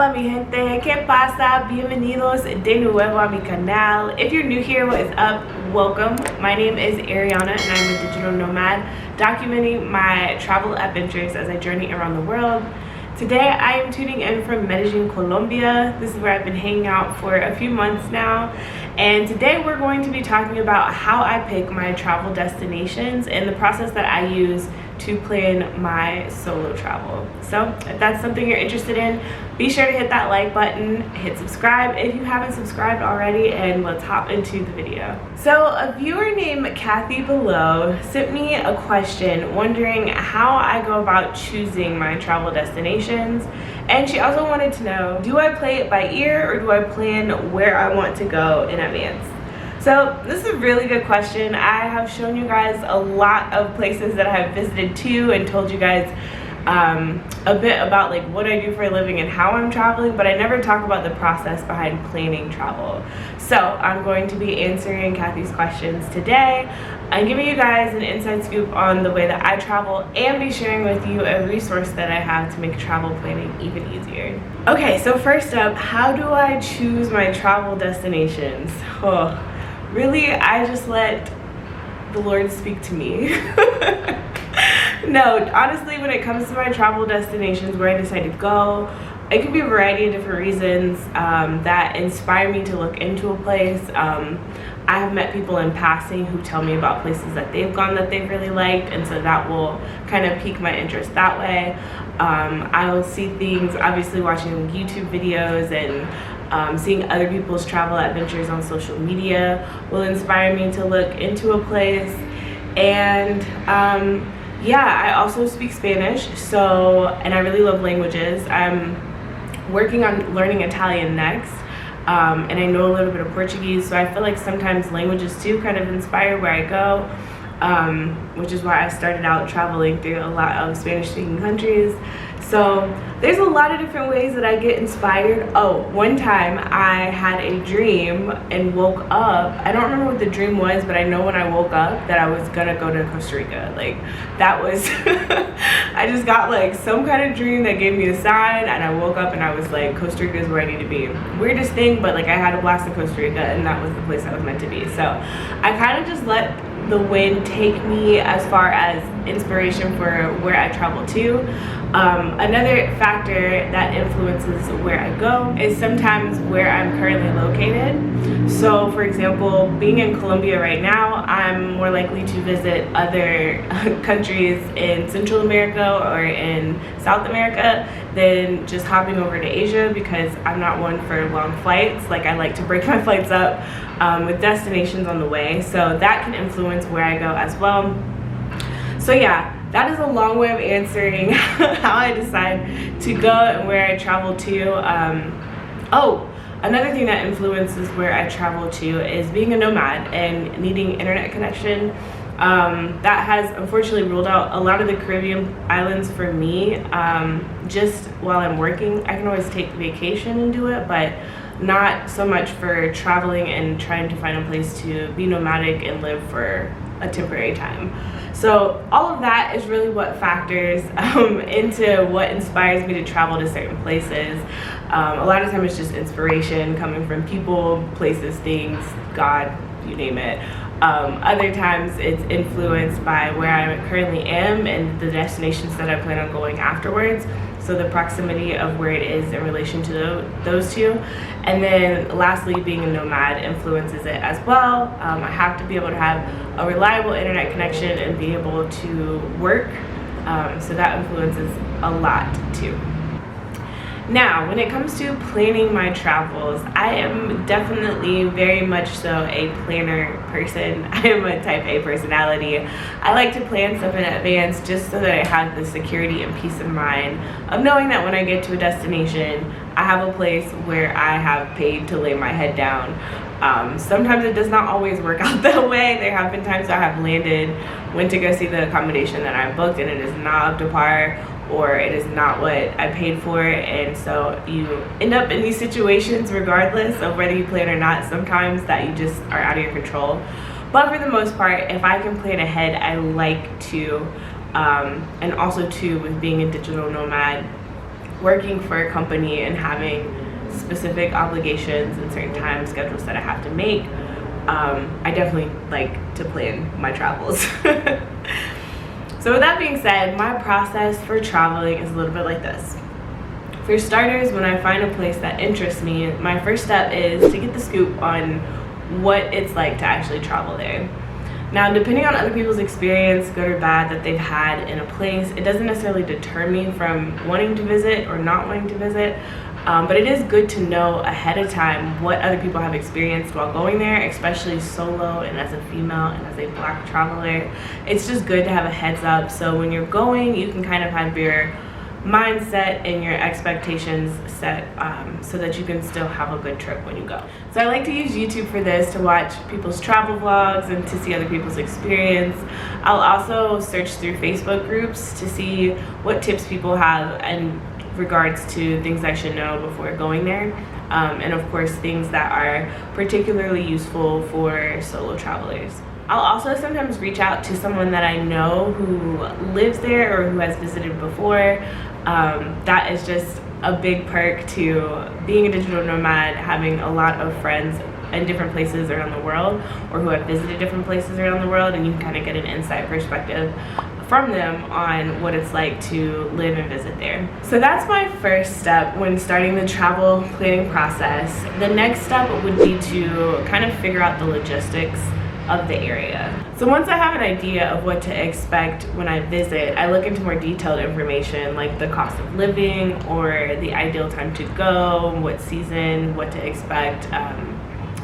Hola mi gente, ¿qué pasa? Bienvenidos de nuevo a mi canal. If you're new here, what is up? Welcome. My name is Ariana and I'm a digital nomad documenting my travel adventures as I journey around the world. Today I am tuning in from Medellin, Colombia. This is where I've been hanging out for a few months now. And today we're going to be talking about how I pick my travel destinations and the process that I use to plan my solo travel. So if that's something you're interested in, be sure to hit that like button, hit subscribe if you haven't subscribed already, and let's hop into the video. So a viewer named Kathy below sent me a question wondering how I go about choosing my travel destinations, and she also wanted to know, do I play it by ear or do I plan where I want to go in advance? So this is a really good question. I have shown you guys a lot of places that I have visited too and told you guys a bit about like what I do for a living and how I'm traveling, but I never talk about the process behind planning travel. So I'm going to be answering Kathy's questions today and giving you guys an inside scoop on the way that I travel and be sharing with you a resource that I have to make travel planning even easier. Okay, so first up, how do I choose my travel destinations? Oh, really, I just let the Lord speak to me. No, honestly, when it comes to my travel destinations, where I decide to go, it can be a variety of different reasons that inspire me to look into a place. I have met people in passing who tell me about places that they've gone that they've really liked, and so that will kind of pique my interest that way. I will see things, obviously watching YouTube videos and seeing other people's travel adventures on social media will inspire me to look into a place. And yeah, I also speak Spanish, and I really love languages. I'm working on learning Italian next, and I know a little bit of Portuguese, so I feel like sometimes languages too kind of inspire where I go, which is why I started out traveling through a lot of Spanish-speaking countries. So there's a lot of different ways that I get inspired. Oh, one time I had a dream and woke up. I don't remember what the dream was, but I know when I woke up that I was gonna go to Costa Rica. Like, that was, I just got like some kind of dream that gave me a sign, and I woke up and I was like, Costa Rica is where I need to be. Weirdest thing, but like I had a blast in Costa Rica and that was the place I was meant to be. So I kind of just let the wind take me as far as inspiration for where I travel to. Another factor that influences where I go is sometimes where I'm currently located. So for example, being in Colombia right now, I'm more likely to visit other countries in Central America or in South America than just hopping over to Asia, because I'm not one for long flights. Like, I like to break my flights up with destinations on the way, so that can influence where I go as well. So yeah, that is a long way of answering how I decide to go and where I travel to. Oh, another thing that influences where I travel to is being a nomad and needing internet connection. That has unfortunately ruled out a lot of the Caribbean islands for me. Just while I'm working, I can always take vacation and do it, but not so much for traveling and trying to find a place to be nomadic and live for a temporary time. So all of that is really what factors into what inspires me to travel to certain places. A lot of times it's just inspiration coming from people, places, things, God, you name it. Other times it's influenced by where I currently am and the destinations that I plan on going afterwards. So the proximity of where it is in relation to those two. And then lastly, being a nomad influences it as well. I have to be able to have a reliable internet connection and be able to work. So that influences a lot too. Now, when it comes to planning my travels, I am definitely very much so a planner person. I am a type A personality. I like to plan stuff in advance just so that I have the security and peace of mind of knowing that when I get to a destination, I have a place where I have paid to lay my head down. Sometimes it does not always work out that way. There have been times I have landed, went to go see the accommodation that I booked, and it is not up to par, or it is not what I paid for, and so you end up in these situations regardless of whether you plan or not, sometimes that you just are out of your control. But for the most part, if I can plan ahead, I like to, and also too with being a digital nomad, working for a company and having specific obligations and certain time schedules that I have to make, I definitely like to plan my travels. So with that being said, my process for traveling is a little bit like this. For starters, when I find a place that interests me, my first step is to get the scoop on what it's like to actually travel there. Now, depending on other people's experience, good or bad, that they've had in a place, it doesn't necessarily deter me from wanting to visit or not wanting to visit, but it is good to know ahead of time what other people have experienced while going there, especially solo and as a female and as a Black traveler. It's just good to have a heads up, so when you're going, you can kind of have your mindset and your expectations set, so that you can still have a good trip when you go. So I like to use YouTube for this, to watch people's travel vlogs and to see other people's experience. I'll also search through Facebook groups to see what tips people have in regards to things I should know before going there, and of course things that are particularly useful for solo travelers. I'll also sometimes reach out to someone that I know who lives there or who has visited before. That is just a big perk to being a digital nomad, having a lot of friends in different places around the world, or who have visited different places around the world, and you can kind of get an inside perspective from them on what it's like to live and visit there. So that's my first step when starting the travel planning process. The next step would be to kind of figure out the logistics of the area. So once I have an idea of what to expect when I visit, I look into more detailed information like the cost of living or the ideal time to go, what season, what to expect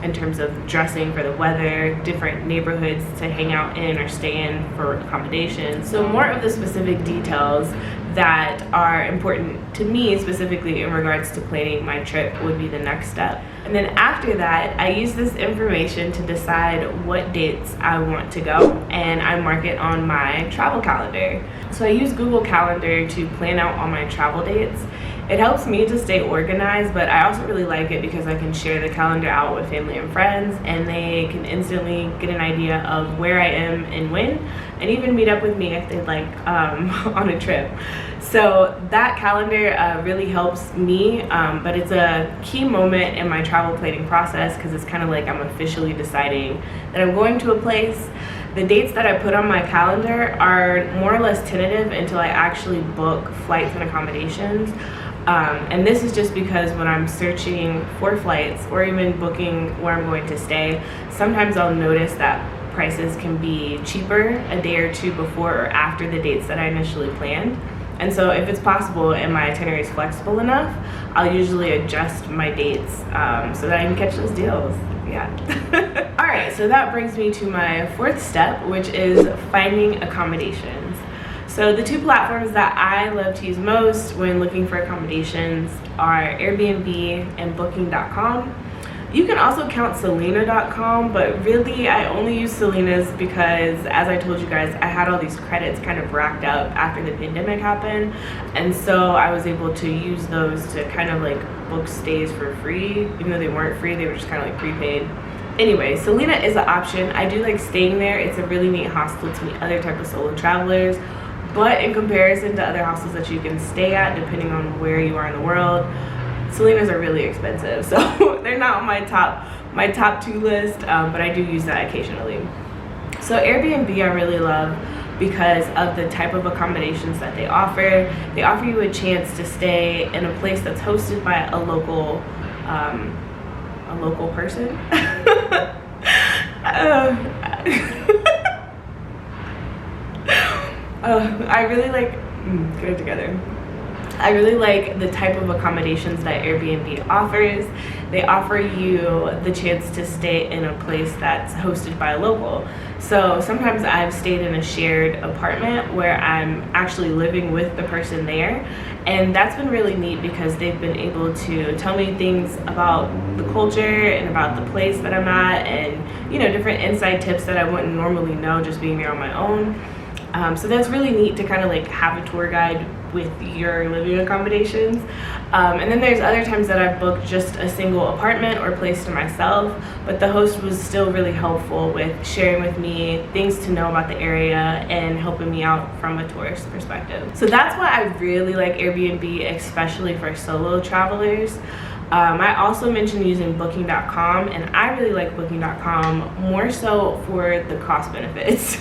in terms of dressing for the weather, different neighborhoods to hang out in or stay in for accommodations. So more of the specific details that are important to me specifically in regards to planning my trip would be the next step. And then after that, I use this information to decide what dates I want to go, and I mark it on my travel calendar. So I use Google Calendar to plan out all my travel dates. It helps me to stay organized, but I also really like it because I can share the calendar out with family and friends, and they can instantly get an idea of where I am and when, and even meet up with me if they'd like on a trip. So that calendar really helps me, but it's a key moment in my travel planning process because it's kind of like I'm officially deciding that I'm going to a place. The dates that I put on my calendar are more or less tentative until I actually book flights and accommodations. And this is just because when I'm searching for flights or even booking where I'm going to stay, sometimes I'll notice that prices can be cheaper a day or two before or after the dates that I initially planned. And so if it's possible and my itinerary is flexible enough, I'll usually adjust my dates so that I can catch those deals. Yeah. All right, so that brings me to my fourth step, which is finding accommodations. So the two platforms that I love to use most when looking for accommodations are Airbnb and Booking.com. You can also count Selena.com, but really I only use Selena's because, as I told you guys, I had all these credits kind of racked up after the pandemic happened, and so I was able to use those to kind of like book stays for free. Even though they weren't free, they were just kind of like prepaid. Anyway, Selena is an option. I do like staying there. It's a really neat hostel to meet other type of solo travelers, but in comparison to other hostels that you can stay at, depending on where you are in the world, Selena's are really expensive, so they're not on my top two list, but I do use that occasionally. So Airbnb I really love because of the type of accommodations that they offer. They offer you a chance to stay in a place that's hosted by a local person. I really like, get it together. I really like the type of accommodations that Airbnb offers. They offer you the chance to stay in a place that's hosted by a local. So sometimes I've stayed in a shared apartment where I'm actually living with the person there, and that's been really neat because they've been able to tell me things about the culture and about the place that I'm at, and different inside tips that I wouldn't normally know just being there on my own. So that's really neat to kind of like have a tour guide with your living accommodations. And then there's other times that I've booked just a single apartment or place to myself, but the host was still really helpful with sharing with me things to know about the area and helping me out from a tourist perspective. So that's why I really like Airbnb, especially for solo travelers. I also mentioned using booking.com, and I really like booking.com more so for the cost benefits.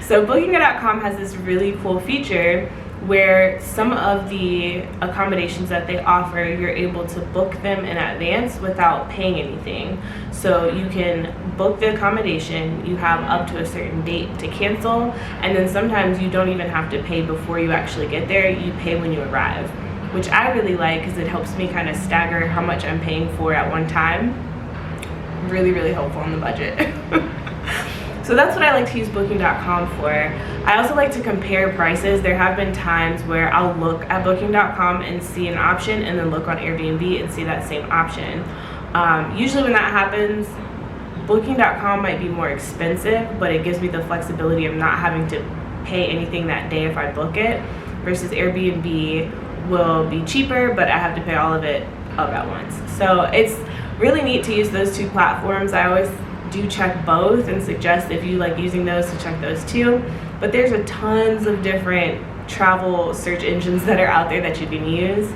So booking.com has this really cool feature where some of the accommodations that they offer, you're able to book them in advance without paying anything. So you can book the accommodation, you have up to a certain date to cancel, and then sometimes you don't even have to pay before you actually get there, you pay when you arrive, which I really like because it helps me kind of stagger how much I'm paying for at one time. Really, really helpful on the budget. So that's what I like to use booking.com for. I also like to compare prices. There have been times where I'll look at booking.com and see an option and then look on Airbnb and see that same option. Usually when that happens, booking.com might be more expensive, but it gives me the flexibility of not having to pay anything that day if I book it, versus Airbnb will be cheaper, but I have to pay all of it up at once. So it's really neat to use those two platforms. I always do check both and suggest if you like using those to check those too. But there's a tons of different travel search engines that are out there that you can use.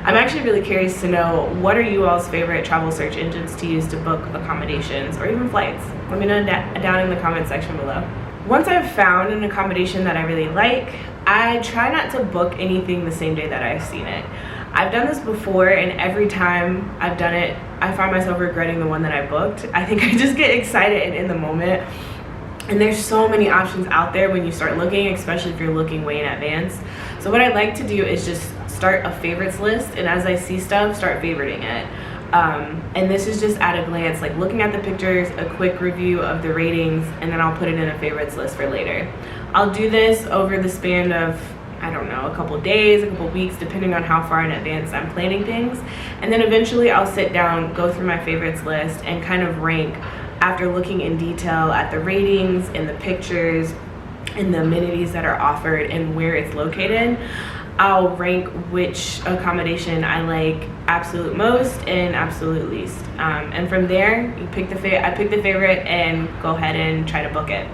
I'm actually really curious to know, what are you all's favorite travel search engines to use to book accommodations or even flights? Let me know down in the comment section below. Once I've found an accommodation that I really like, I try not to book anything the same day that I've seen it. I've done this before, and every time I've done it, I find myself regretting the one that I booked. I think I just get excited and in the moment. And there's so many options out there when you start looking, especially if you're looking way in advance. So what I like to do is just start a favorites list, and as I see stuff, start favoriting it. And this is just at a glance, like looking at the pictures, a quick review of the ratings, and then I'll put it in a favorites list for later. I'll do this over the span of, I don't know, a couple days, a couple weeks, depending on how far in advance I'm planning things. And then eventually I'll sit down, go through my favorites list, and kind of rank after looking in detail at the ratings and the pictures and the amenities that are offered and where it's located. I'll rank which accommodation I like absolute most and absolute least. And from there, I pick the favorite and go ahead and try to book it.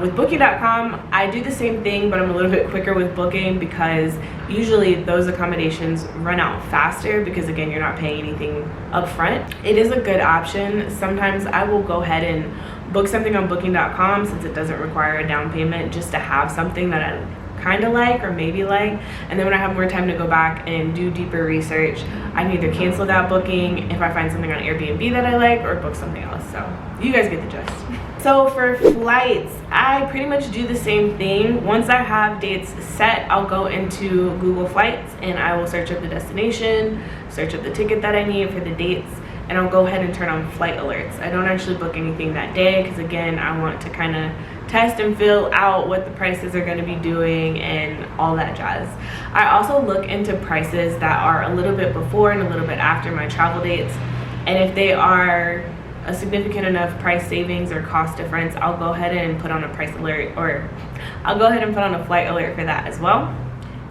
With booking.com, I do the same thing, but I'm a little bit quicker with booking because usually those accommodations run out faster because, again, you're not paying anything up front. It is a good option. Sometimes I will go ahead and book something on booking.com since it doesn't require a down payment, just to have something that I kind of like or maybe like, and then when I have more time to go back and do deeper research, I can either cancel that booking if I find something on Airbnb that I like, or book something else. So you guys get the gist. So for flights, I pretty much do the same thing. Once I have dates set, I'll go into Google Flights and I will search up the destination, search up the ticket that I need for the dates, and I'll go ahead and turn on flight alerts. I don't actually book anything that day because, again, I want to kind of test and fill out what the prices are going to be doing and all that jazz. I also look into prices that are a little bit before and a little bit after my travel dates, and if they are a significant enough price savings or cost difference, I'll go ahead and put on a price alert, or I'll go ahead and put on a flight alert for that as well.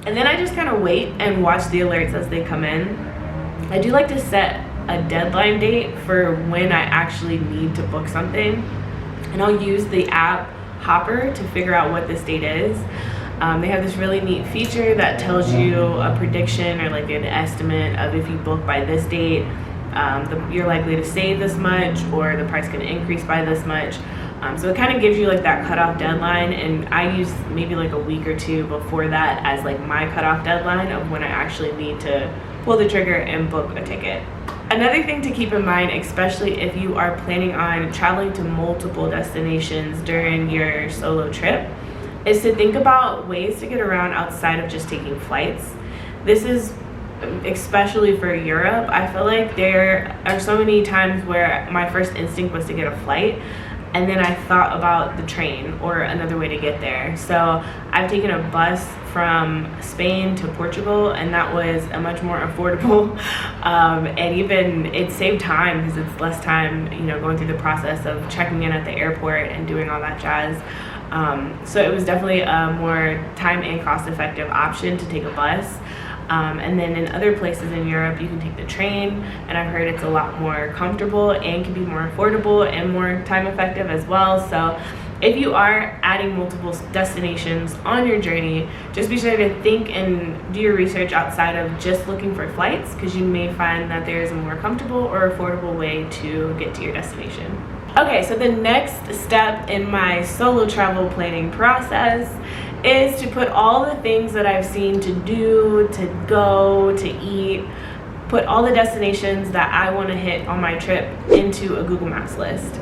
And then I just kind of wait and watch the alerts as they come in. I do like to set a deadline date for when I actually need to book something, and I'll use the app Hopper to figure out what this date is. They have this really neat feature that tells you a prediction or like an estimate of if you book by this date, you're likely to save this much, or the price can increase by this much. So it kind of gives you like that cutoff deadline, and I use maybe like a week or two before that as like my cutoff deadline of when I actually need to pull the trigger and book a ticket. Another thing to keep in mind, especially if you are planning on traveling to multiple destinations during your solo trip, is to think about ways to get around outside of just taking flights. This is especially for Europe. I feel like there are so many times where my first instinct was to get a flight, and then I thought about the train or another way to get there. So I've taken a bus from Spain to Portugal, and that was a much more affordable, and even it saved time because it's less time, going through the process of checking in at the airport and doing all that jazz. So it was definitely a more time and cost effective option to take a bus. And then in other places in Europe, you can take the train, and I've heard it's a lot more comfortable and can be more affordable and more time effective as well. So if you are adding multiple destinations on your journey, just be sure to think and do your research outside of just looking for flights, because you may find that there is a more comfortable or affordable way to get to your destination. Okay, so the next step in my solo travel planning process is to put all the things that I've seen to do, to go, to eat, put all the destinations that I want to hit on my trip into a Google Maps list.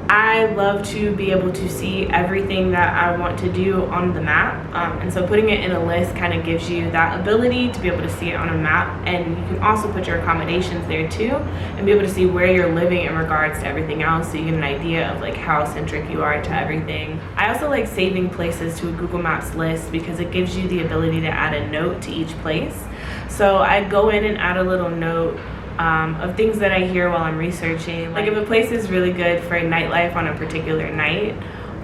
I love to be able to see everything that I want to do on the map, and so putting it in a list kind of gives you that ability to be able to see it on a map, and you can also put your accommodations there too and be able to see where you're living in regards to everything else, so you get an idea of like how centric you are to everything. I also like saving places to a Google Maps list because it gives you the ability to add a note to each place. So I go in and add a little note of things that I hear while I'm researching. Like if a place is really good for nightlife on a particular night,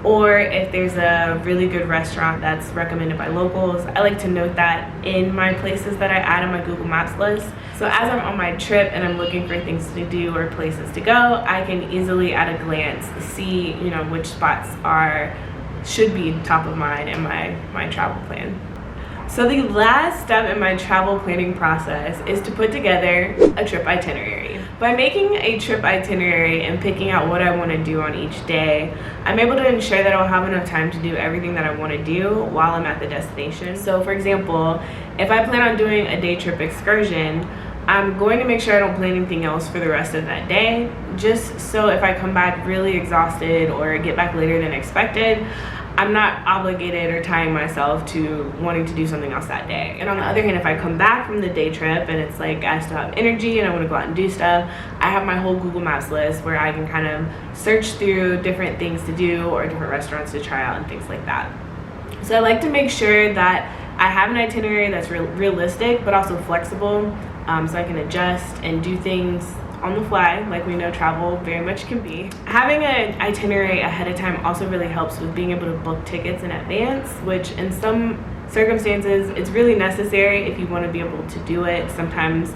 or if there's a really good restaurant that's recommended by locals, I like to note that in my places that I add on my Google Maps list. So as I'm on my trip and I'm looking for things to do or places to go, I can easily at a glance see, you know, which spots should be top of mind in my travel plan. So the last step in my travel planning process is to put together a trip itinerary. By making a trip itinerary and picking out what I want to do on each day, I'm able to ensure that I'll have enough time to do everything that I want to do while I'm at the destination. So for example, if I plan on doing a day trip excursion, I'm going to make sure I don't plan anything else for the rest of that day, just so if I come back really exhausted or get back later than expected, I'm not obligated or tying myself to wanting to do something else that day. And on the other hand, if I come back from the day trip and it's like I still have energy and I want to go out and do stuff, I have my whole Google Maps list where I can kind of search through different things to do or different restaurants to try out and things like that. So I like to make sure that I have an itinerary that's realistic but also flexible, so I can adjust and do things on the fly, like we know travel very much can be. Having an itinerary ahead of time also really helps with being able to book tickets in advance, which in some circumstances it's really necessary if you want to be able to do it. Sometimes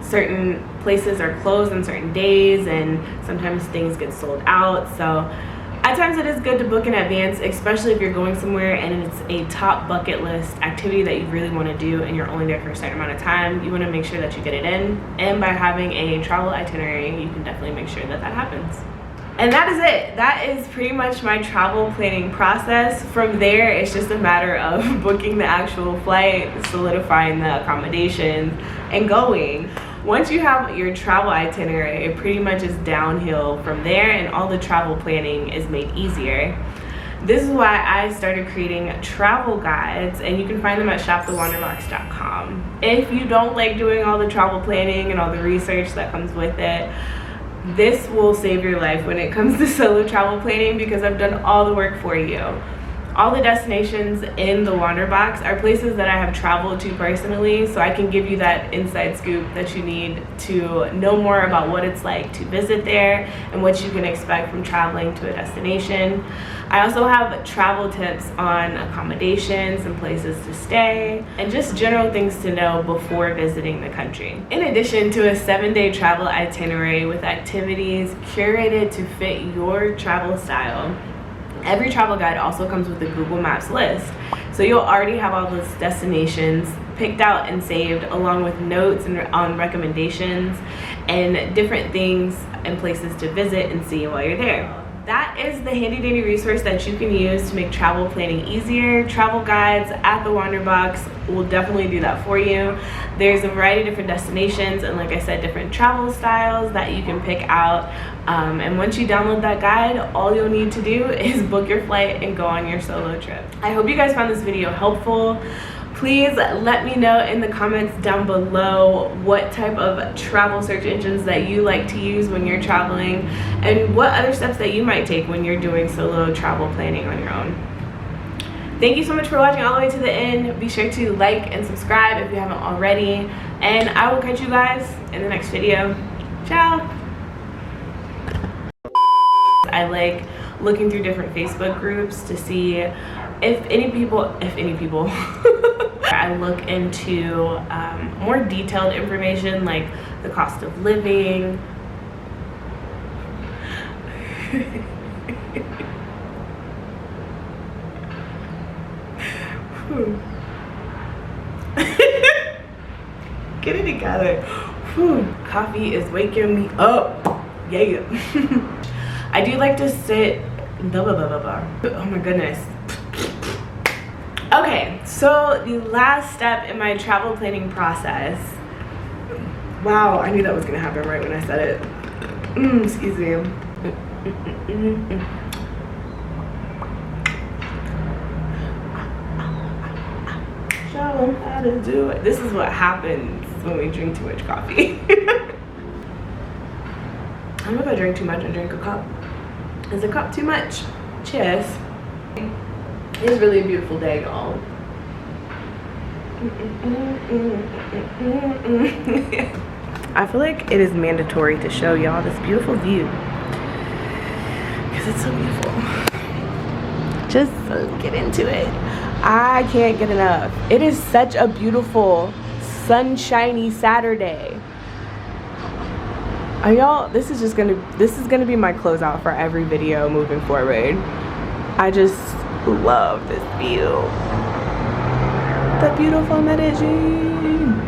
certain places are closed on certain days and sometimes things get sold out, so at times it is good to book in advance, especially if you're going somewhere and it's a top bucket list activity that you really want to do and you're only there for a certain amount of time. You want to make sure that you get it in, and by having a travel itinerary, you can definitely make sure that that happens. And that is it. That is pretty much my travel planning process. From there, it's just a matter of booking the actual flight, solidifying the accommodations, and going. Once you have your travel itinerary, it pretty much is downhill from there, and all the travel planning is made easier. This is why I started creating travel guides, and you can find them at shopthewanderbox.com. If you don't like doing all the travel planning and all the research that comes with it, this will save your life when it comes to solo travel planning, because I've done all the work for you. All the destinations in the Wanderbox are places that I have traveled to personally, so I can give you that inside scoop that you need to know more about what it's like to visit there and what you can expect from traveling to a destination. I also have travel tips on accommodations and places to stay, and just general things to know before visiting the country. In addition to a 7-day travel itinerary with activities curated to fit your travel style, every travel guide also comes with a Google Maps list. So you'll already have all those destinations picked out and saved, along with notes and on recommendations and different things and places to visit and see while you're there. That is the handy dandy resource that you can use to make travel planning easier. Travel guides at the Wanderbox will definitely do that for you. There's a variety of different destinations and, like I said, different travel styles that you can pick out. And once you download that guide, all you'll need to do is book your flight and go on your solo trip. I hope you guys found this video helpful. Please let me know in the comments down below what type of travel search engines that you like to use when you're traveling, and what other steps that you might take when you're doing solo travel planning on your own. Thank you so much for watching all the way to the end. Be sure to like and subscribe if you haven't already, and I will catch you guys in the next video. Ciao! I like looking through different Facebook groups to see if any people I look into more detailed information like the cost of living. Get it together. Coffee is waking me up. Yeah. I do like to sit. Oh my goodness. Okay, so the last step in my travel planning process. Wow, I knew that was gonna happen right when I said it. Excuse me. Show them how to do it. This is what happens when we drink too much coffee. I don't know if I drank too much and drank a cup. Is a cup too much? Cheers. It's really a beautiful day, y'all. I feel like it is mandatory to show y'all this beautiful view because it's so beautiful. Just get into it. I can't get enough. It is such a beautiful, sunshiny Saturday. Are y'all? This is gonna be my closeout for every video moving forward. I just love this view. The beautiful Medellin.